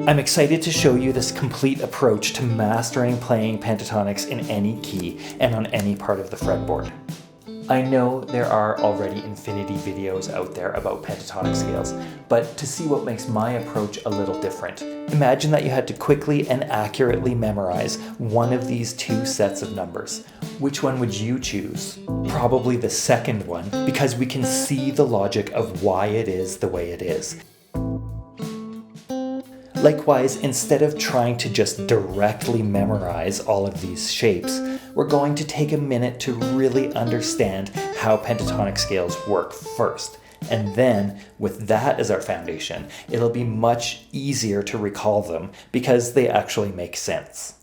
I'm excited to show you this complete approach to mastering playing pentatonics in any key and on any part of the fretboard. I know there are already infinity videos out there about pentatonic scales, but to see what makes my approach a little different, imagine that you had to quickly and accurately memorize one of these two sets of numbers. Which one would you choose? Probably the second one, because we can see the logic of why it is the way it is. Likewise, instead of trying to just directly memorize all of these shapes, we're going to take a minute to really understand how pentatonic scales work first. And then, with that as our foundation, it'll be much easier to recall them because they actually make sense.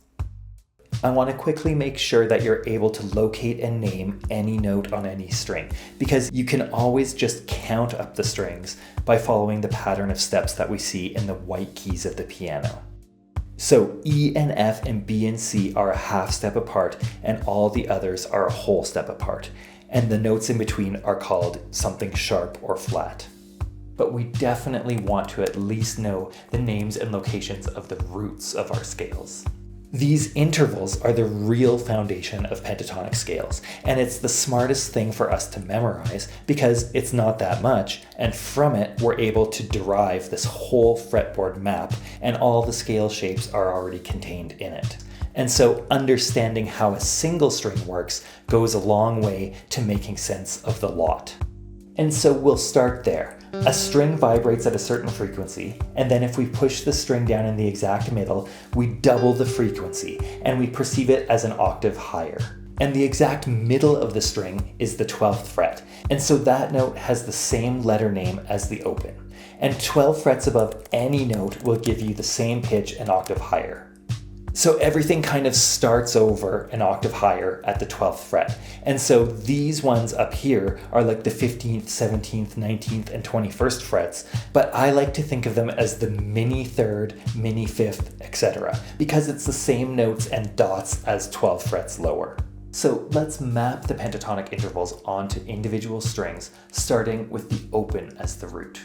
I want to quickly make sure that you're able to locate and name any note on any string, because you can always just count up the strings by following the pattern of steps that we see in the white keys of the piano. So E and F and B and C are a half step apart, and all the others are a whole step apart, and the notes in between are called something sharp or flat. But we definitely want to at least know the names and locations of the roots of our scales. These intervals are the real foundation of pentatonic scales, and it's the smartest thing for us to memorize because it's not that much, and from it we're able to derive this whole fretboard map, and all the scale shapes are already contained in it. And so understanding how a single string works goes a long way to making sense of the lot. And so we'll start there. A string vibrates at a certain frequency, and then if we push the string down in the exact middle, we double the frequency, and we perceive it as an octave higher. And the exact middle of the string is the 12th fret, and so that note has the same letter name as the open. And 12 frets above any note will give you the same pitch an octave higher. So everything kind of starts over an octave higher at the 12th fret. And so these ones up here are like the 15th, 17th, 19th, and 21st frets, but I like to think of them as the mini 3rd, mini 5th, etc., because it's the same notes and dots as 12 frets lower. So let's map the pentatonic intervals onto individual strings, starting with the open as the root.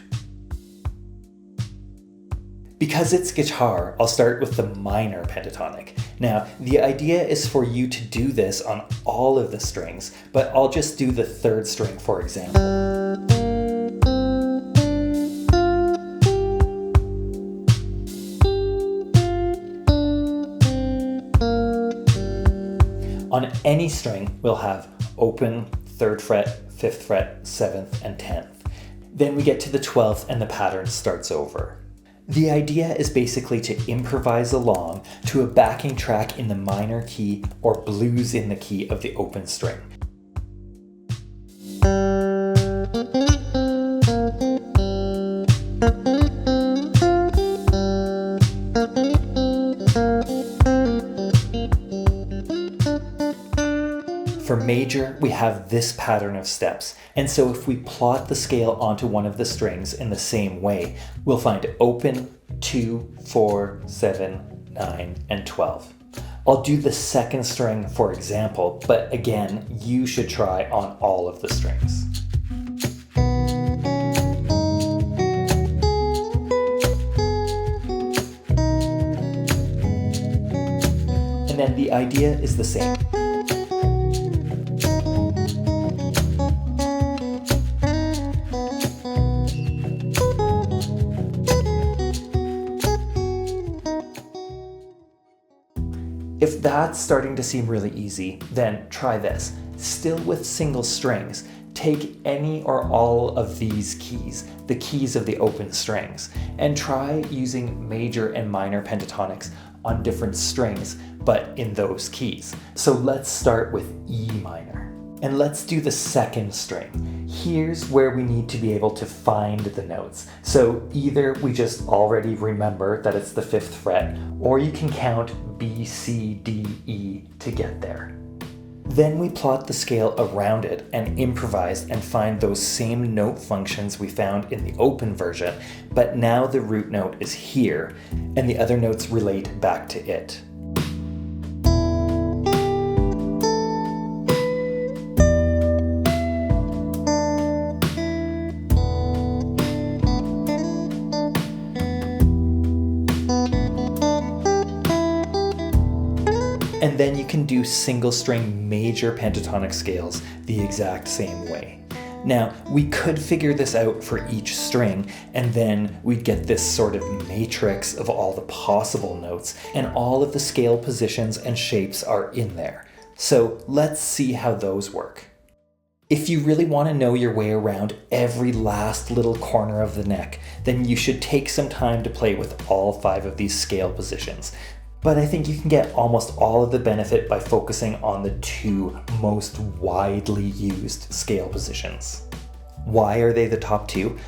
Because it's guitar, I'll start with the minor pentatonic. Now, the idea is for you to do this on all of the strings, but I'll just do the 3rd string, for example. On any string, we'll have open, 3rd fret, 5th fret, 7th, and 10th. Then we get to the 12th and the pattern starts over. The idea is basically to improvise along to a backing track in the minor key or blues in the key of the open string. For major, we have this pattern of steps, and so if we plot the scale onto one of the strings in the same way, we'll find open, 2, 4, 7, 9, and 12. I'll do the 2nd string for example, but again, you should try on all of the strings. And then the idea is the same. If that's starting to seem really easy, then try this. Still with single strings, take any or all of these keys, the keys of the open strings, and try using major and minor pentatonics on different strings, but in those keys. So let's start with E minor. And let's do the 2nd string. Here's where we need to be able to find the notes. So either we just already remember that it's the 5th fret, or you can count B, C, D, E to get there. Then we plot the scale around it and improvise and find those same note functions we found in the open version, but now the root note is here, and the other notes relate back to it. And then you can do single string major pentatonic scales the exact same way. Now, we could figure this out for each string, and then we'd get this sort of matrix of all the possible notes, and all of the scale positions and shapes are in there. So let's see how those work. If you really want to know your way around every last little corner of the neck, then you should take some time to play with all 5 of these scale positions. But I think you can get almost all of the benefit by focusing on the 2 most widely used scale positions. Why are they the top 2?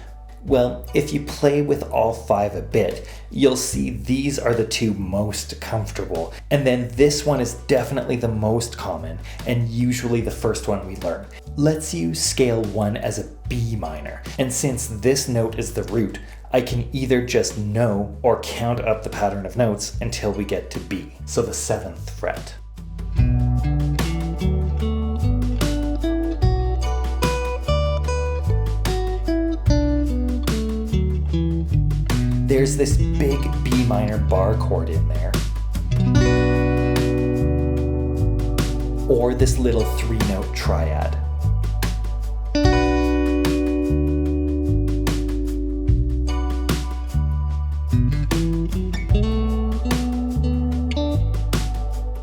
Well, if you play with all 5 a bit, you'll see these are the 2 most comfortable, and then this one is definitely the most common, and usually the first one we learn. Let's use scale 1 as a B minor, and since this note is the root, I can either just know or count up the pattern of notes until we get to B, so the 7th fret. There's this big B minor bar chord in there, or this little 3-note triad.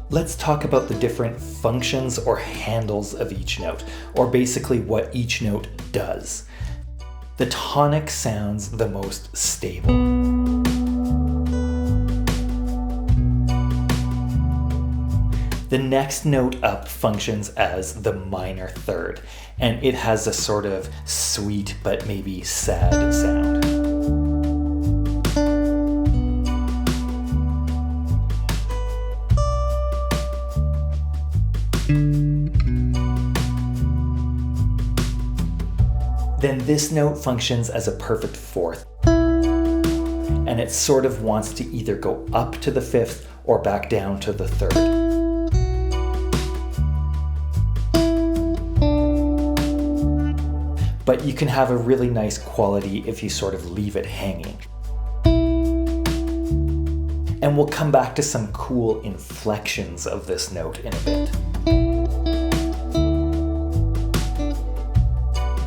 Let's talk about the different functions or handles of each note, or basically what each note does. The tonic sounds the most stable. The next note up functions as the minor third, and it has a sort of sweet but maybe sad sound. Then this note functions as a perfect 4th, and it sort of wants to either go up to the 5th or back down to the 3rd. But you can have a really nice quality if you sort of leave it hanging. And we'll come back to some cool inflections of this note in a bit.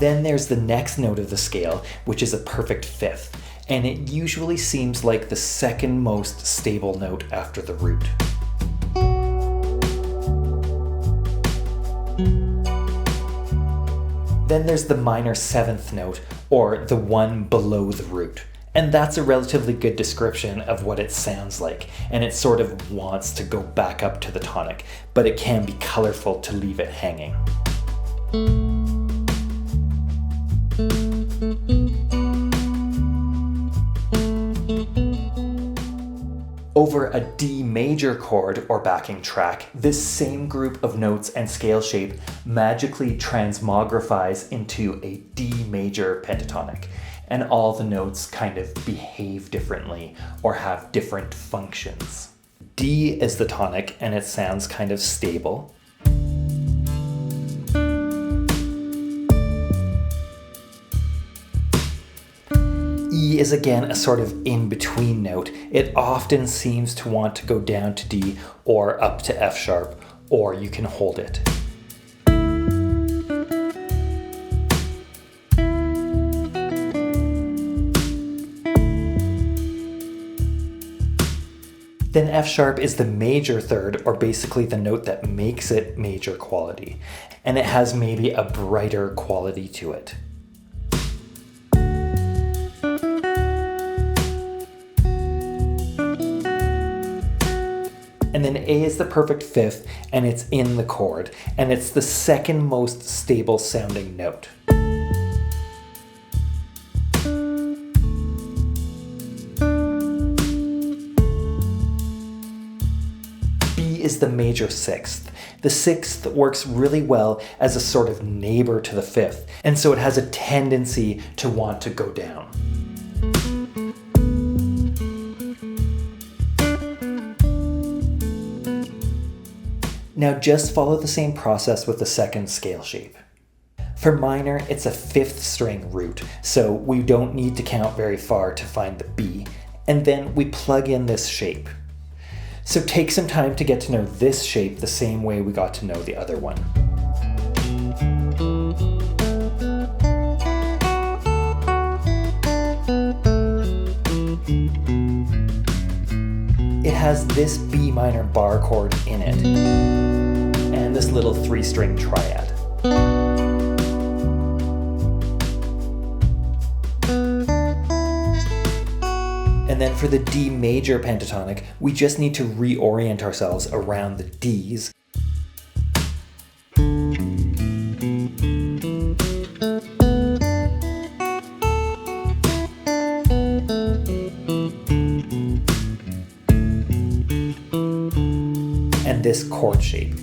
Then there's the next note of the scale, which is a perfect 5th, and it usually seems like the second most stable note after the root. Then there's the minor 7th note, or the one below the root. And that's a relatively good description of what it sounds like, and it sort of wants to go back up to the tonic, but it can be colorful to leave it hanging. Over a D major chord or backing track, this same group of notes and scale shape magically transmogrifies into a D major pentatonic, and all the notes kind of behave differently or have different functions. D is the tonic and it sounds kind of stable. E is again a sort of in-between note. It often seems to want to go down to D or up to F sharp, or you can hold it. Then F sharp is the major third, or basically the note that makes it major quality, and it has maybe a brighter quality to it. And then A is the perfect 5th, and it's in the chord, and it's the second most stable sounding note. B is the major 6th. The 6th works really well as a sort of neighbor to the 5th, and so it has a tendency to want to go down. Now just follow the same process with the second scale shape. For minor, it's a 5th string root, so we don't need to count very far to find the B, and then we plug in this shape. So take some time to get to know this shape the same way we got to know the other one. It has this B minor bar chord in it, and this little 3-string triad. And then for the D major pentatonic, we just need to reorient ourselves around the Ds. And this chord shape.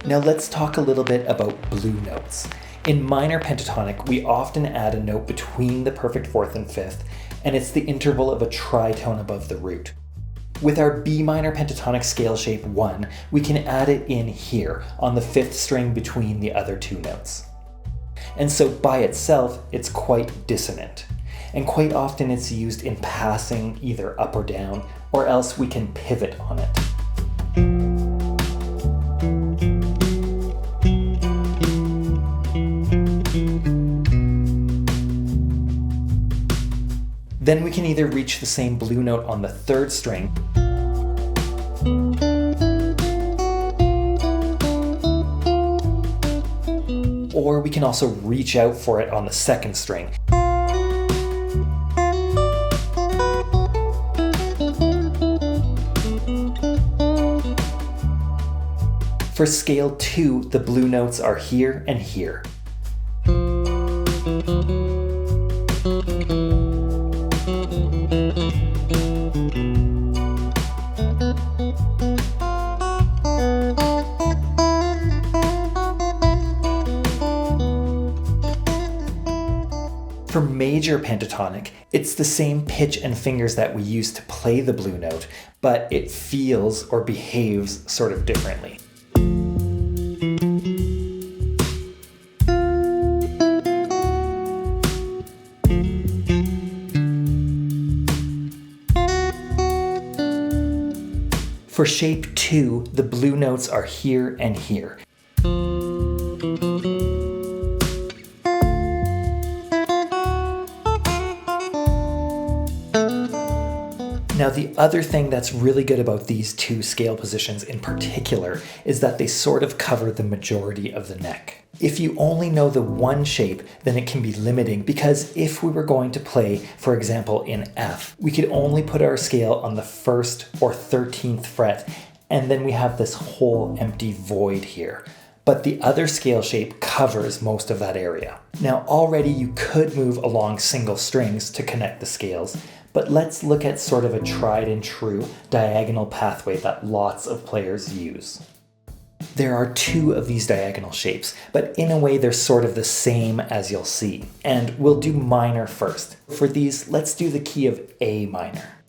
Now let's talk a little bit about blue notes. In minor pentatonic, we often add a note between the perfect fourth and fifth, and it's the interval of a tritone above the root. With our B minor pentatonic scale shape 1, we can add it in here on the 5th string between the other 2 notes. And so by itself, it's quite dissonant. And quite often it's used in passing either up or down, or else we can pivot on it. Then we can either reach the same blue note on the 3rd string, or we can also reach out for it on the 2nd string. For scale 2, the blue notes are here and here. For major pentatonic, it's the same pitch and fingers that we use to play the blue note, but it feels or behaves sort of differently. For shape 2, the blue notes are here and here. Now the other thing that's really good about these 2 scale positions in particular is that they sort of cover the majority of the neck. If you only know the one shape, then it can be limiting, because if we were going to play, for example, in F, we could only put our scale on the 1st or 13th fret, and then we have this whole empty void here. But the other scale shape covers most of that area. Now already you could move along single strings to connect the scales, but let's look at sort of a tried and true diagonal pathway that lots of players use. There are 2 of these diagonal shapes, but in a way they're sort of the same, as you'll see. And we'll do minor first. For these, let's do the key of A minor.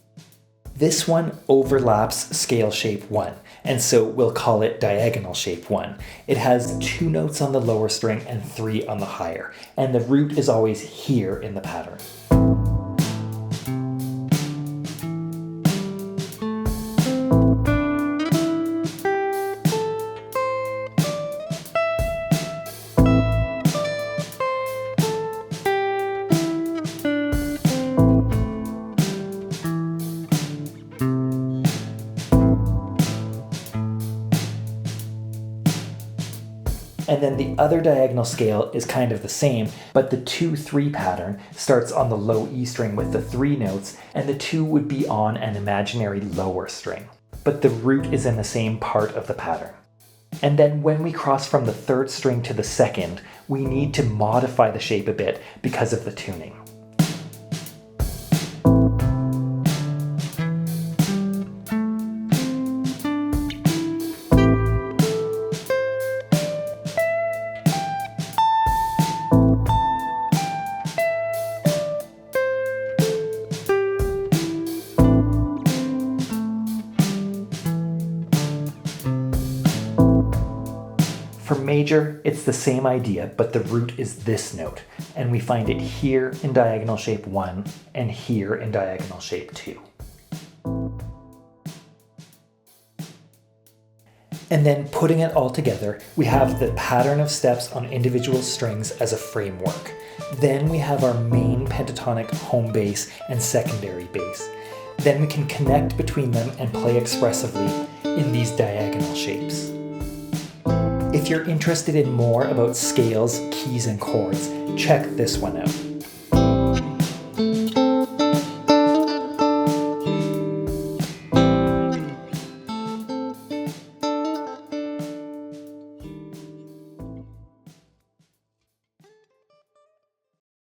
This one overlaps scale shape 1, and so we'll call it diagonal shape 1. It has 2 notes on the lower string and 3 on the higher, and the root is always here in the pattern. And then the other diagonal scale is kind of the same, but the 2-3 pattern starts on the low E string with the 3 notes, and the 2 would be on an imaginary lower string. But the root is in the same part of the pattern. And then when we cross from the 3rd string to the 2nd, we need to modify the shape a bit because of the tuning. For major, it's the same idea, but the root is this note, and we find it here in diagonal shape 1 and here in diagonal shape 2. And then putting it all together, we have the pattern of steps on individual strings as a framework. Then we have our main pentatonic home bass and secondary bass. Then we can connect between them and play expressively in these diagonal shapes. If you're interested in more about scales, keys, and chords, check this one out.